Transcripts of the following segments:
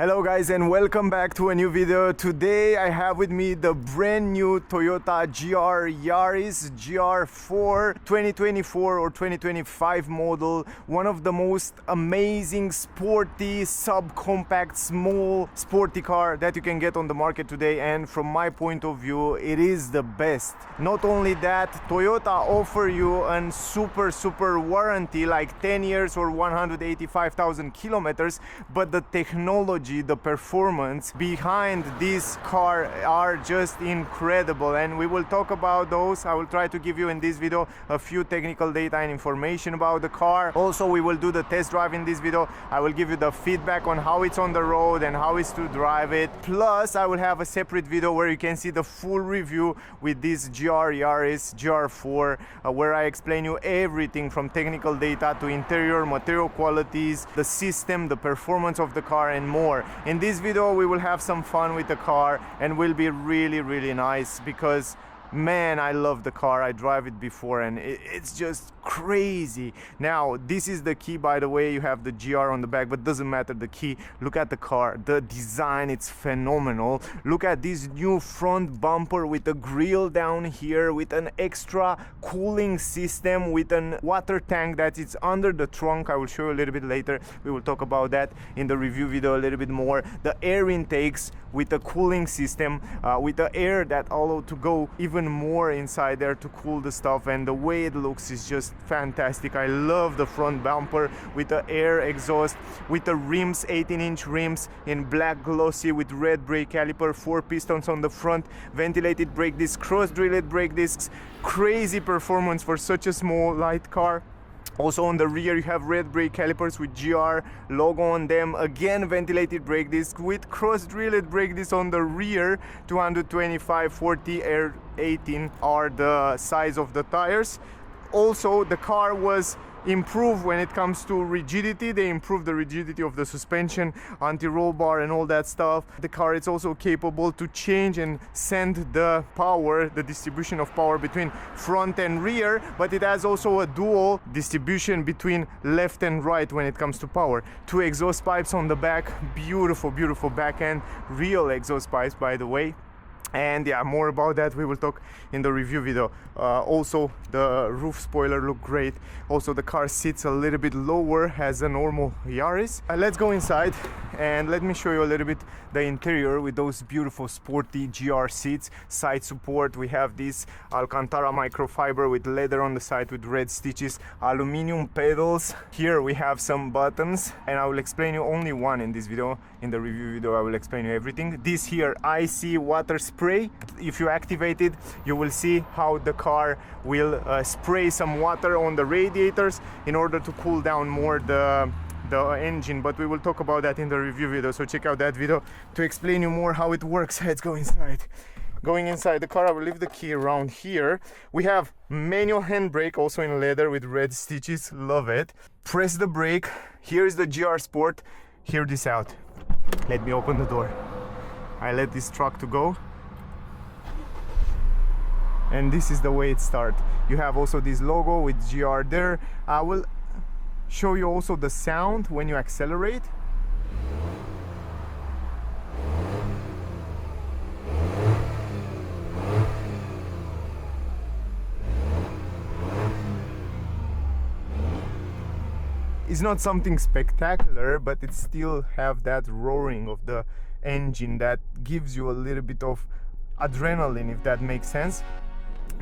Hello guys and welcome back to a new video. Today I have with me the brand new Toyota Yaris GR4 2024 or 2025 model. One of the most amazing sporty subcompact small sporty car that you can get on the market today, and from my point of view it is the best. Not only that, Toyota offer you a super warranty like 10 years or 185,000 kilometers, but the technology, the performance behind this car are just incredible, and we will talk about those. I will try to give you in this video a few technical data and information about the car. Also, we will do the test drive in this video. I will give you the feedback on how it's on the road and how it's to drive it. Plus, I will have a separate video where you can see the full review with this Yaris GR4, where I explain you everything from technical data to interior material qualities, the system, the performance of the car, and more. In this video we will have some fun with the car and will be really nice because man, I love the car. I drive it before and it's just crazy. Now this is the key, by the way. You have the GR on the back, but doesn't matter the key. Look at the car, the design, it's phenomenal. Look at this new front bumper with the grille down here, with an extra cooling system, with an water tank that is under the trunk. I will show you a little bit later. We will talk about that in the review video a little bit more. The air intakes with the cooling system, with the air that allow to go even more inside there to cool the stuff, and the way it looks is just fantastic. I love the front bumper with the air exhaust, with the rims, 18-inch rims in black glossy with red brake caliper, 4 pistons on the front, ventilated brake discs, cross-drilled brake discs. Crazy performance for such a small light car. Also on the rear you have red brake calipers with GR logo on them, again ventilated brake disc with cross-drilled brake disc on the rear. 225, 40, air 18 are the size of the tires. Also the car was improved when it comes to rigidity. They improved the rigidity of the suspension, anti-roll bar and all that stuff. The car is also capable to change and send the power, the distribution of power between front and rear, but it has also a dual distribution between left and right when it comes to power. 2 exhaust pipes on the back, beautiful back end, real exhaust pipes by the way. And yeah, more about that we will talk in the review video. Also the roof spoiler look great. Also the car sits a little bit lower as a normal Yaris. Let's go inside and let me show you a little bit the interior with those beautiful sporty GR seats. Side support, we have this Alcantara microfiber with leather on the side with red stitches, aluminum pedals. Here we have some buttons, and I will explain you only one in this video. In the review video I will explain you everything. This here IC water spray, if you activate it you will see how the car will spray some water on the radiators in order to cool down more the engine, but we will talk about that in the review video, so check out that video to explain you more how it works. Let's go inside. Going inside the car, I will leave the key around here. We have manual handbrake, also in leather with red stitches, love it. Press the brake. Here is the GR Sport. Hear this out. Let me open the door. I let this truck to go, and this is the way it starts. You have also this logo with GR there. I will show you also the sound when you accelerate. It's not something spectacular, but it still have that roaring of the engine that gives you a little bit of adrenaline, if that makes sense.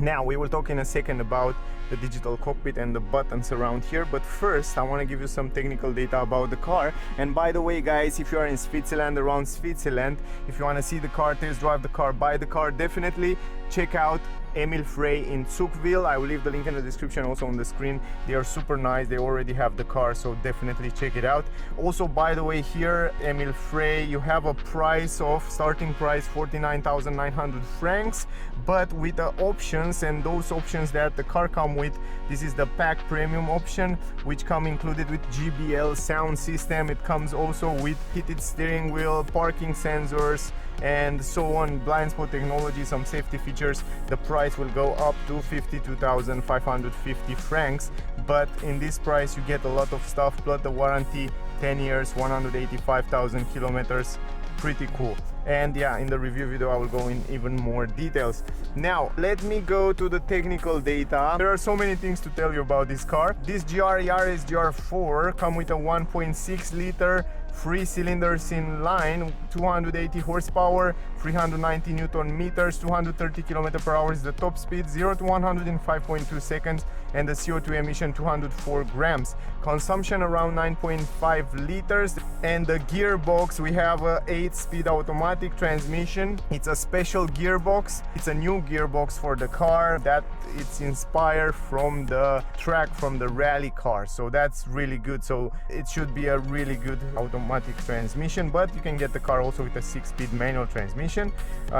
Now we will talk in a second about the digital cockpit and the buttons around here, but first I want to give you some technical data about the car. And by the way guys, if you are in Switzerland, around Switzerland, if you want to see the car, test drive the car, buy the car, definitely check out Emil Frey in Zuchwil. I will leave the link in the description, also on the screen. They are super nice. They already have the car, so definitely check it out. Also, by the way, here Emil Frey, you have a price of starting price 49,900 francs, but with the options, and those options that the car come with, this is the pack premium option, which come included with JBL sound system. It comes also with heated steering wheel, parking sensors, and so on, blind spot technology, some safety features. The price will go up to 52,550 francs, but in this price you get a lot of stuff, plus the warranty 10 years, 185,000 kilometers. Pretty cool. And yeah, in the review video I will go in even more details. Now let me go to the technical data. There are so many things to tell you about this car. This Yaris GR4 come with a 1.6 liter 3 cylinders in line, 280 horsepower, 390 Newton meters, 230 km/h is the top speed, 0 to 100 in 5.2 seconds, and the CO2 emission 204 grams. Consumption around 9.5 liters, and the gearbox, we have a 8-speed automatic transmission. It's a special gearbox. It's a new gearbox for the car that it's inspired from the track, from the rally car. So that's really good. So it should be a really good automatic transmission, but you can get the car also with a 6-speed manual transmission.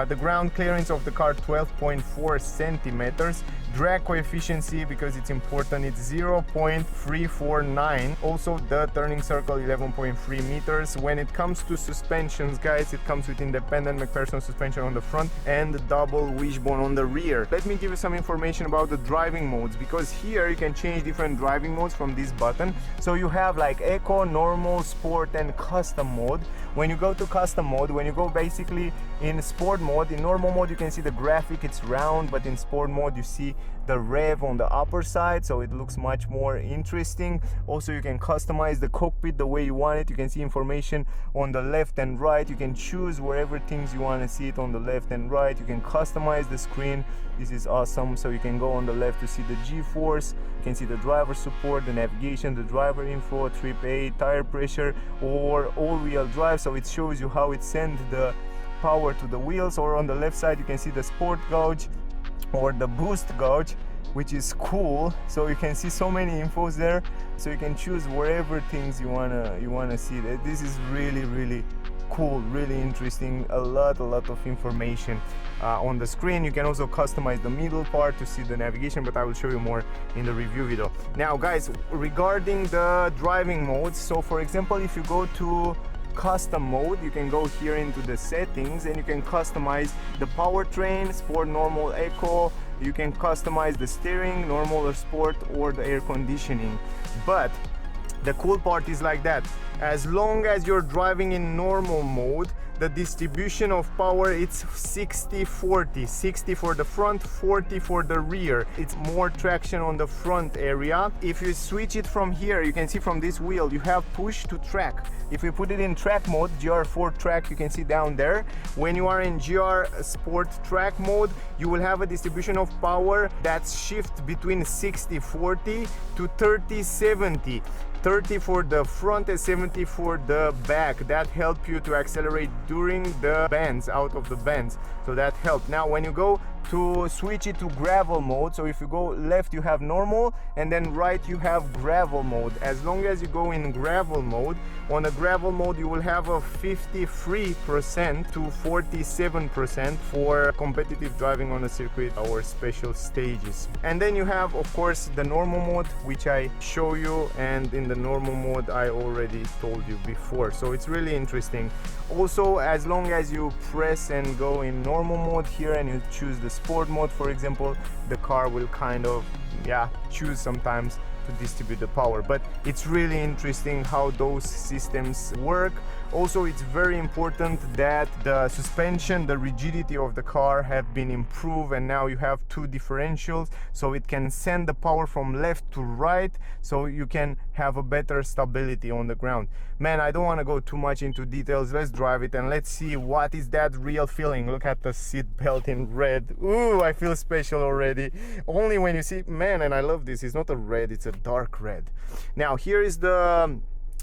The ground clearance of the car 12.4 centimeters. Drag coefficient, because it's important, it's 0.349. Also the turning circle 11.3 meters. When it comes to suspensions, guys, it comes with independent McPherson suspension on the front and double wishbone on the rear. Let me give you some information about the driving modes, because here you can change different driving modes from this button. So you have like eco, normal, sport and custom mode. When you go to custom mode, when you go basically in sport mode, in normal mode you can see the graphic, it's round, but in sport mode you see the rev on the upper side, so it looks much more interesting. Also you can customize the cockpit the way you want it. You can see information on the left and right. You can choose wherever things you want to see it on the left and right. You can customize the screen. This is awesome. So you can go on the left to see the G-force, you can see the driver support, the navigation, the driver info, trip aid, tire pressure, or all-wheel drive. So it shows you how it sends the power to the wheels. Or on the left side you can see the sport gauge or the boost gauge, which is cool. So you can see so many infos there, so you can choose wherever things you wanna see. That this is really cool, really interesting. A lot of information on the screen. You can also customize the middle part to see the navigation, but I will show you more in the review video. Now guys, regarding the driving modes, so for example, if you go to custom mode, you can go here into the settings and you can customize the powertrain, sport, normal, eco. You can customize the steering, normal or sport, or the air conditioning. But the cool part is like that, as long as you're driving in normal mode, the distribution of power, it's 60-40, 60 for the front, 40 for the rear. It's more traction on the front area. If you switch it from here, you can see from this wheel you have push to track. If you put it in track mode, GR4 track, you can see down there. When you are in GR Sport track mode, you will have a distribution of power that's shift between 60-40 to 30-70. 30 for the front and 70 for the back. That help you to accelerate during the bends, out of the bends. So that helped. Now when you go to switch it to gravel mode, so if you go left you have normal, and then right you have gravel mode. As long as you go in gravel mode, on the gravel mode you will have a 53% to 47% for competitive driving on a circuit or special stages. And then you have of course the normal mode, which I show you, and in the normal mode I already told you before. So it's really interesting. Also, as long as you press and go in normal mode here and you choose the sport mode, for example, the car will kind of choose sometimes to distribute the power. But it's really interesting how those systems work. Also, it's very important that the suspension, the rigidity of the car have been improved, and now you have two differentials, so it can send the power from left to right, so you can have a better stability on the ground. Man, I don't want to go too much into details. Let's drive it and let's see what is that real feeling. Look at the seat belt in red. Ooh, I feel special already. Only when you see, man, and I love this. It's not a red, it's a dark red. Now here is the,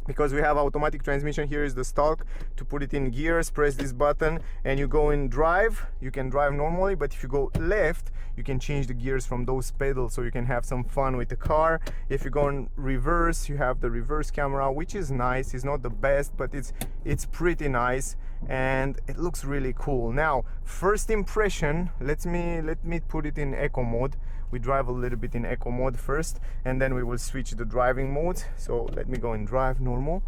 because we have automatic transmission, here is the stalk. To put it in gears, press this button and you go in drive. You can drive normally, but if you go left, you can change the gears from those pedals, so you can have some fun with the car. If you go in reverse, you have the reverse camera, which is nice. It's not the best, but it's pretty nice and it looks really cool. Now, first impression, let me put it in eco mode. We drive a little bit in eco mode first, and then we will switch the driving mode. So let me go in drive normal normal.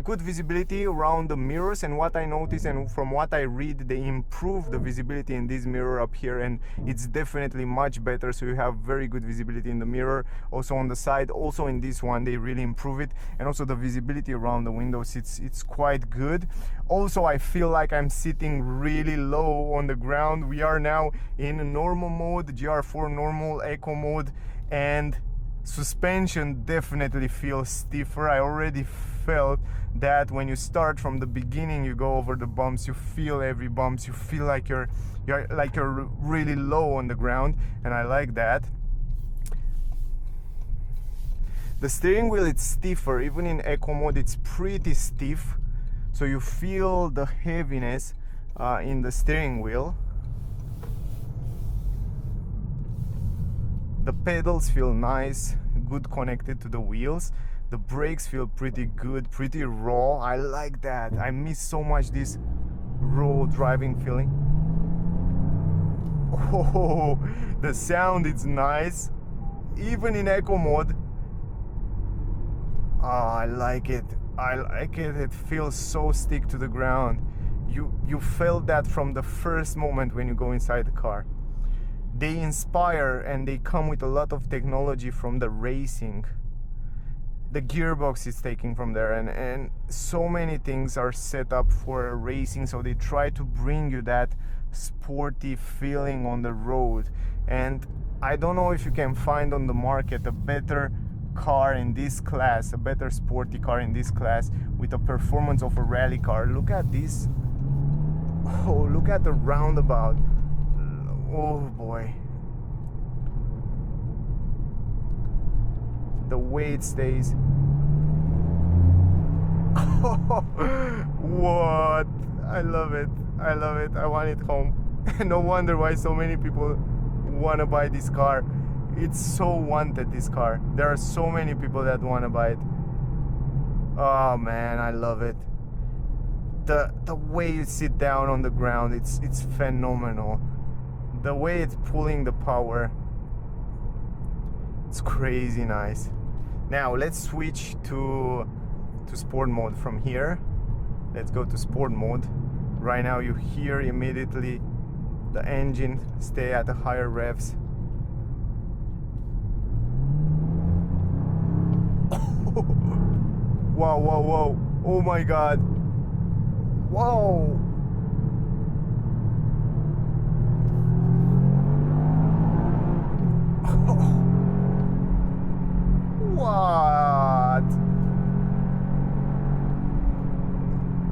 Good visibility around the mirrors, and what I noticed and from what I read, they improved the visibility in this mirror up here, and it's definitely much better, so you have very good visibility in the mirror, also on the side, also in this one they really improve it, and also the visibility around the windows, it's quite good. Also, I feel like I'm sitting really low on the ground. We are now in normal mode, GR4 normal, eco mode, and suspension definitely feels stiffer. I already felt that when you start from the beginning, you go over the bumps, you feel every bumps, you feel like you're really low on the ground, and I like that. The steering wheel, it's stiffer. Even in eco mode, it's pretty stiff, so you feel the heaviness in the steering wheel. The pedals feel nice, good connected to the wheels. The brakes feel pretty good, pretty raw. I like that. I miss so much this raw driving feeling. Oh, the sound is nice, even in eco mode. Oh, I like it. I like it. It feels so stick to the ground. You felt that from the first moment when you go inside the car. They inspire and they come with a lot of technology from the racing. The gearbox is taken from there, and so many things are set up for racing, so they try to bring you that sporty feeling on the road. And I don't know if you can find on the market a better car in this class, a better sporty car in this class with the performance of a rally car. Look at this. Oh, look at the roundabout. Oh boy, the way it stays. What? I love it. I love it. I want it home. No wonder why so many people want to buy this car. It's so wanted, this car. There are so many people that want to buy it. Oh man, I love it. The way you sit down on the ground, it's phenomenal. The way it's pulling the power, it's crazy nice. Now let's switch to sport mode from here. Let's go to sport mode. Right now you hear immediately the engine stay at the higher revs. Wow, wow, wow. Oh my god. Whoa. What?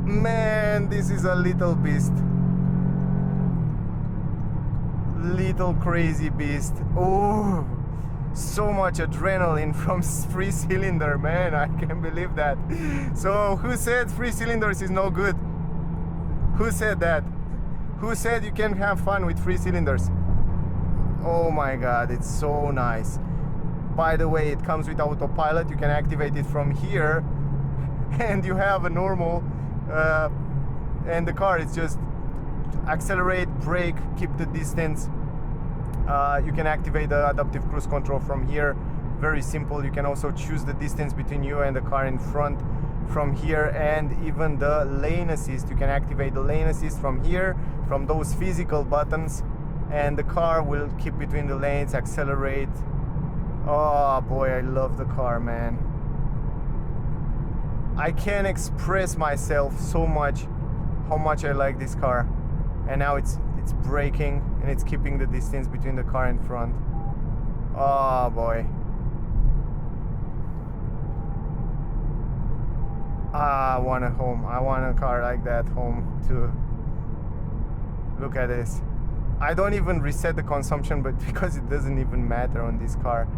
Man, this is a little beast. Little crazy beast. Oh, so much adrenaline from 3-cylinder, man. I can't believe that. So who said 3 cylinders is no good? Who said that? Who said you can have fun with 3 cylinders? Oh my god, it's so nice. By the way, it comes with autopilot. You can activate it from here, and you have a normal and the car is just accelerate, brake, keep the distance. You can activate the adaptive cruise control from here. Very simple. You can also choose the distance between you and the car in front from here, and even the lane assist. You can activate the lane assist from here, from those physical buttons, and the car will keep between the lanes, accelerate. Oh boy, I love the car, man. I can't express myself so much how much I like this car. And now it's braking and it's keeping the distance between the car in front. Oh boy. I want a home. I want a car like that home too. Look at this. I don't even reset the consumption, but because it doesn't even matter on this car.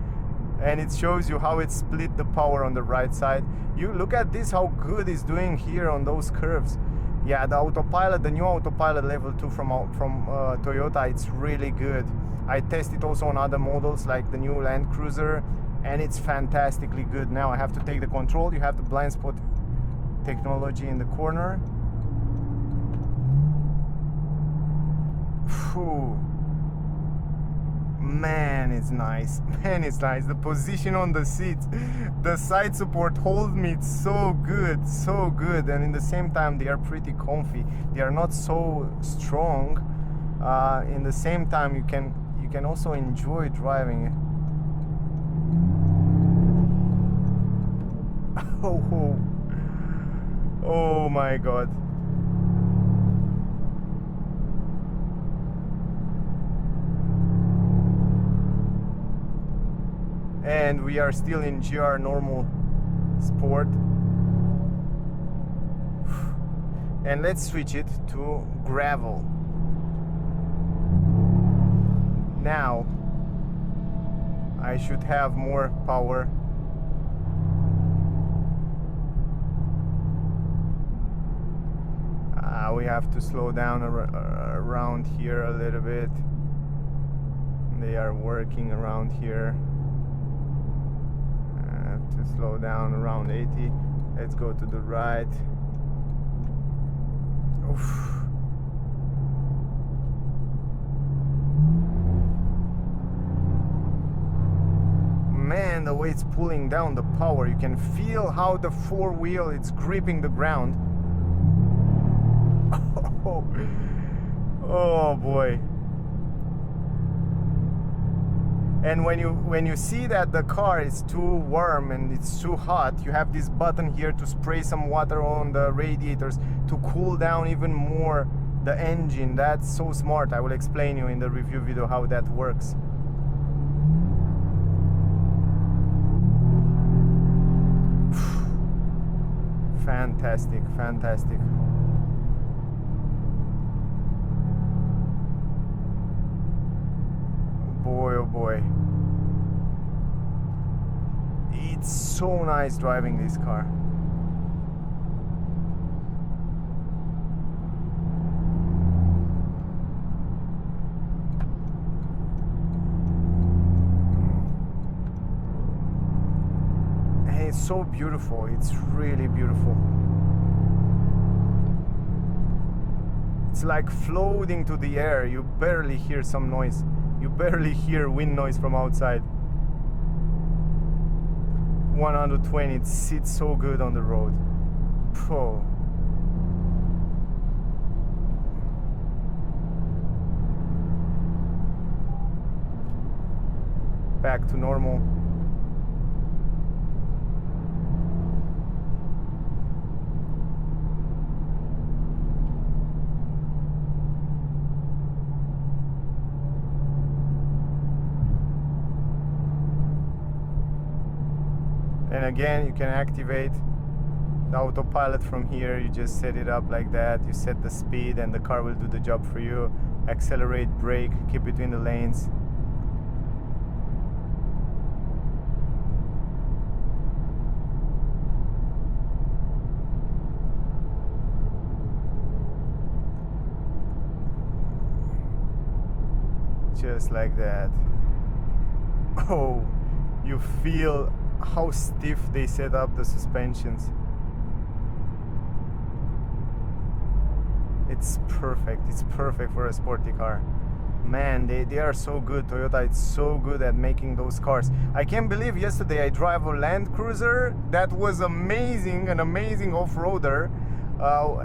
And it shows you how it split the power on the right side. You look at this, how good it's doing here on those curves. Yeah, the autopilot, the new autopilot level 2 from Toyota, it's really good. I tested also on other models like the new Land Cruiser, and it's fantastically good. Now I have to take the control. You have the blind spot technology in the corner. Phew. Man, it's nice. Man, it's nice. The position on the seats, the side support holds me so good, so good. And in the same time, they are pretty comfy. They are not so strong. In the same time, you can also enjoy driving it. Oh my god. And we are still in GR normal sport. And let's switch it to gravel. Now I should have more power. We have to slow down around here a little bit. They are working around here. I have to slow down around 80. Let's go to the right. Oof. Man, the way it's pulling down the power, you can feel how the four-wheel is gripping the ground. Oh boy. And when you see that the car is too warm and it's too hot, you have this button here to spray some water on the radiators to cool down even more the engine. That's so smart. I will explain you in the review video how that works. Fantastic, fantastic. Boy, oh boy. It's so nice driving this car. And it's so beautiful. It's really beautiful. It's like floating to the air. You barely hear some noise. You barely hear wind noise from outside. 120, it sits so good on the road. Oh. Back to normal. And again, you can activate the autopilot from here. You just set it up like that. You set the speed and the car will do the job for you. Accelerate, brake, keep between the lanes. Just like that. Oh, you feel how stiff they set up the suspensions. It's perfect. It's perfect for a sporty car. Man, they are so good. Toyota is so good at making those cars. I can't believe yesterday I drove a Land Cruiser that was amazing, an amazing off-roader,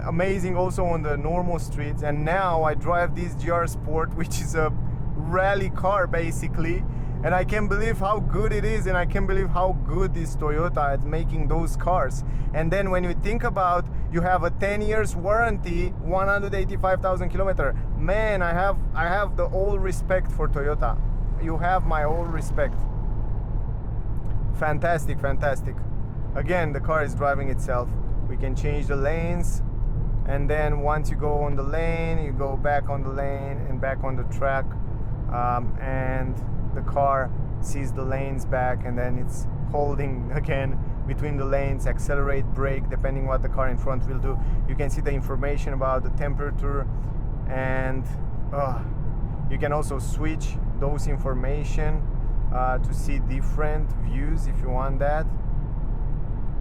amazing also on the normal streets, and now I drive this GR Sport, which is a rally car basically. And I can't believe how good it is, and I can't believe how good is Toyota at making those cars. And then when you think about, you have a 10 years warranty, 185,000 kilometers. Man, I have the all respect for Toyota. You have my all respect. Fantastic, fantastic. Again, the car is driving itself. We can change the lanes, and then once you go on the lane, you go back on the lane and back on the track, and the car sees the lanes back, and then it's holding again between the lanes, accelerate, brake, depending what the car in front will do. You can see the information about the temperature, and you can also switch those information to see different views if you want that.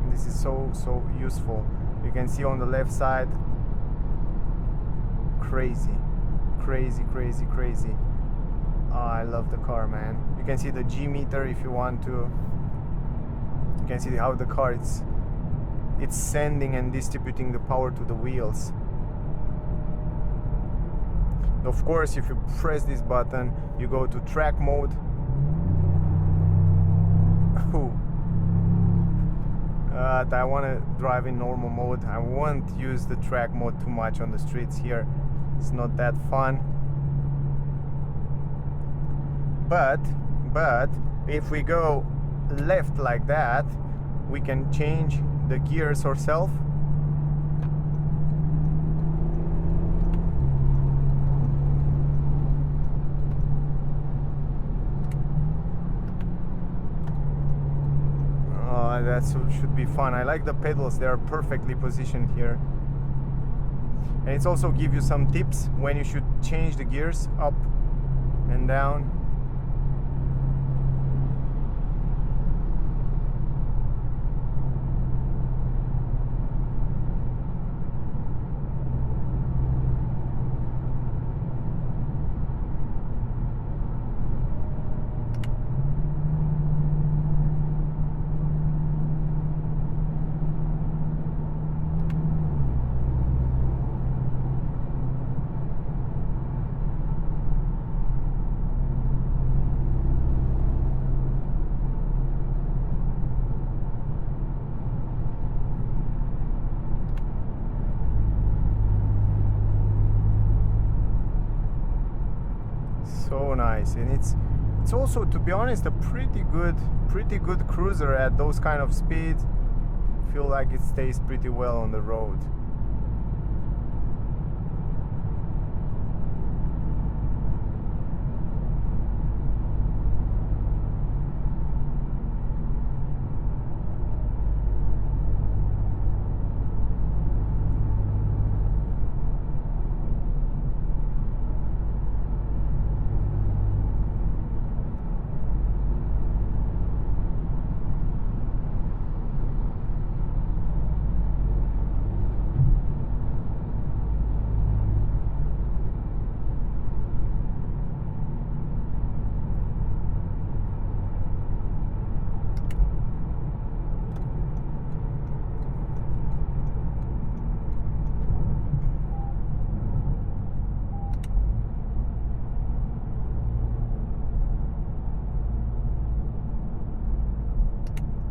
And this is so useful. You can see on the left side, crazy. Oh, I love the car, man. You can see the G meter if you want to. You can see how the car it's sending and distributing the power to the wheels. Of course, if you press this button, you go to track mode. I want to drive in normal mode. I won't use the track mode too much on the streets here. It's not that fun. But if we go left like that, we can change the gears ourselves. That should be fun. I like the pedals, they are perfectly positioned here. And it's also give you some tips when you should change the gears up and down. So nice, and it's also, to be honest, a pretty good cruiser at those kind of speeds. Feel like it stays pretty well on the road.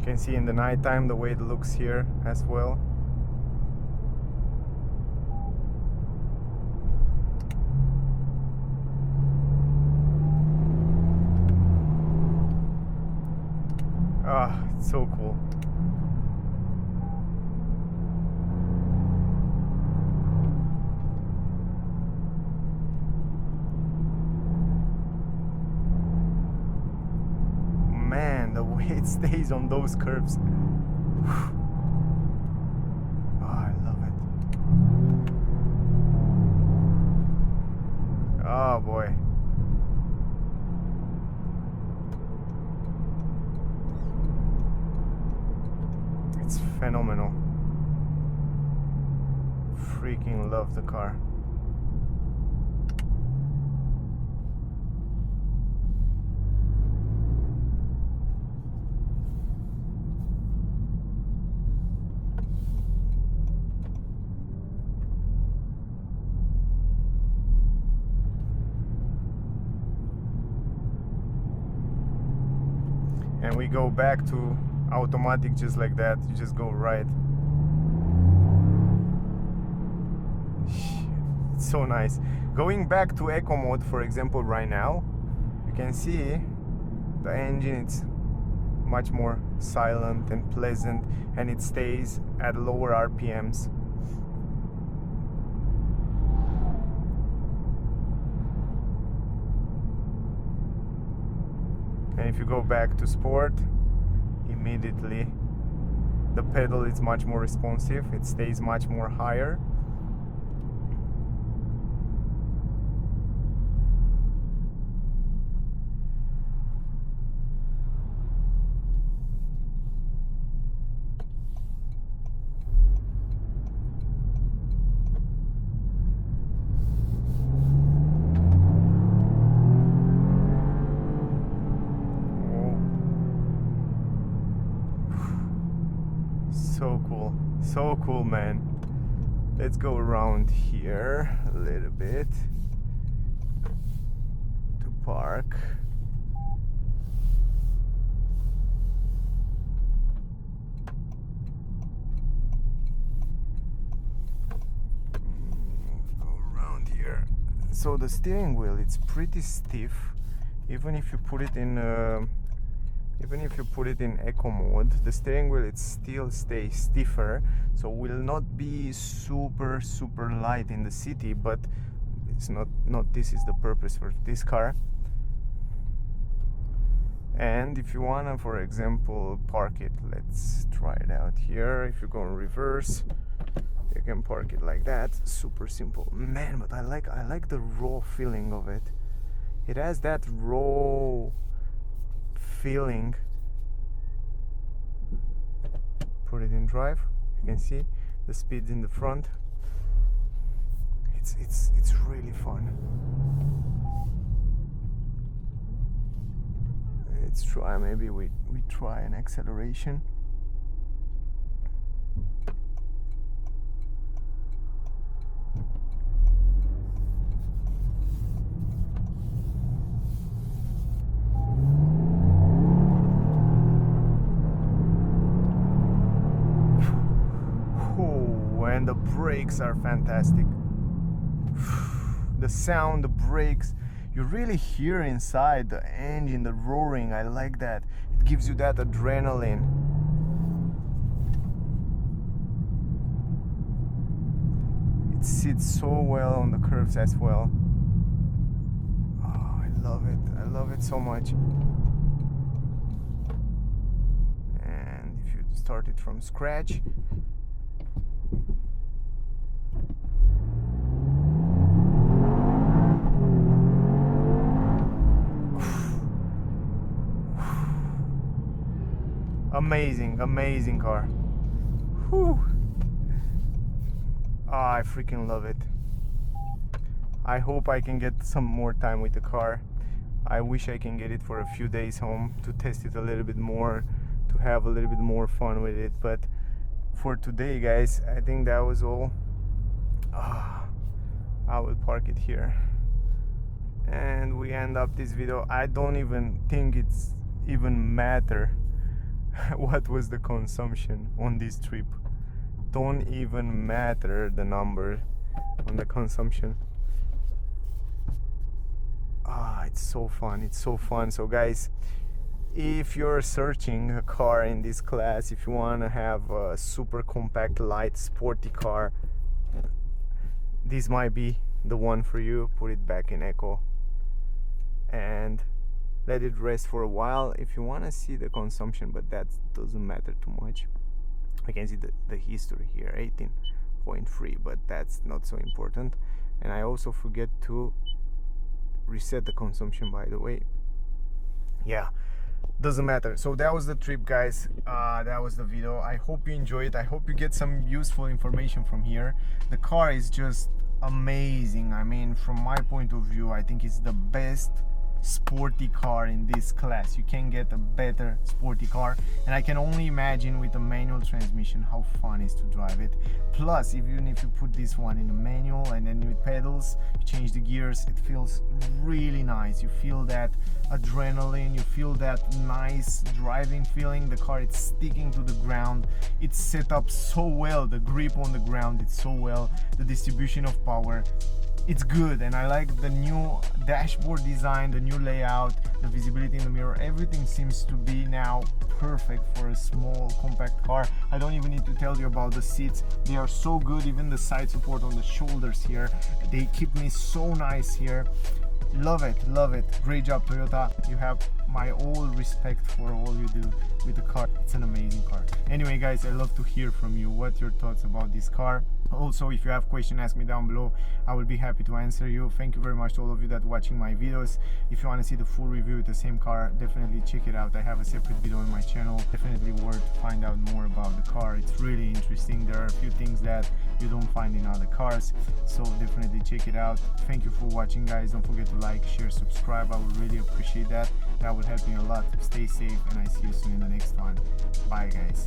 You can see in the nighttime the way it looks here as well. Ah, it's so cool. Man, the way it stays on those curves. Oh, I love it. Oh boy. It's phenomenal. Freaking love the car. And we go back to automatic just like that. You just go right. It's so nice. Going back to eco mode, for example, right now, you can see the engine, it's much more silent and pleasant, and it stays at lower RPMs. And if you go back to sport, immediately the pedal is much more responsive, it stays much more higher. so cool, man. Let's go around here a little bit to park. So the steering wheel, it's pretty stiff, even if you put it in eco mode. The steering wheel, it still stays stiffer, so will not be super light in the city, but it's not this is the purpose for this car. And if you wanna, for example, park it, let's try it out here. If you go in reverse, you can park it like that. Super simple, man. But I like the raw feeling of it. It has that raw feeling. Put it in drive. You can see the speeds in the front. It's really fun. Let's try. Maybe we try an acceleration. And the brakes are fantastic. The sound, the brakes, you really hear inside the engine, the roaring. I like that. It gives you that adrenaline. It sits so well on the curves as well. Oh, I love it. I love it so much. And if you start it from scratch, amazing car. Whew. Oh, I freaking love it. I hope I can get some more time with the car. I wish I can get it for a few days home to test it a little bit more, to have a little bit more fun with it. But for today, guys, I think that was all. I will park it here and we end up this video. I don't even think it's even matter what was the consumption on this trip. Don't even matter the number on the consumption. It's so fun. So guys, if you're searching a car in this class, if you want to have a super compact, light, sporty car, this might be the one for you. Put it back in eco and let it rest for a while. If you want to see the consumption, but that doesn't matter too much. I can see the history here, 18.3, but that's not so important. And I also forget to reset the consumption, by the way. Yeah, doesn't matter. So that was the trip, guys. That was the video. I hope you enjoy it. I hope you get some useful information from here. The car is just amazing. I mean, from my point of view, I think it's the best sporty car in this class. You can get a better sporty car, and I can only imagine with a manual transmission how fun it is to drive it. Plus, even if you put this one in a manual and then with pedals, you change the gears, it feels really nice. You feel that adrenaline, you feel that nice driving feeling. The car, it's sticking to the ground, it's set up so well, the grip on the ground, it's so well, the distribution of power, it's good. And I like the new dashboard design, the new layout, the visibility in the mirror. Everything seems to be now perfect for a small compact car. I don't even need to tell you about the seats. They are so good. Even the side support on the shoulders here, they keep me so nice here. Love it, love it. Great job, Toyota. You have my all respect for all you do with the car. It's an amazing car. Anyway, guys, I love to hear from you. What your thoughts about this car? Also, if you have questions, ask me down below. I will be happy to answer you. Thank you very much to all of you that are watching my videos. If you want to see the full review with the same car, definitely check it out. I have a separate video on my channel. Definitely worth to find out more about the car. It's really interesting. There are a few things that you don't find in other cars, so definitely check it out. Thank you for watching, guys. Don't forget to like, share, subscribe. I would really appreciate that. That would help me a lot. Stay safe, and I see you soon in the next one. Bye, guys.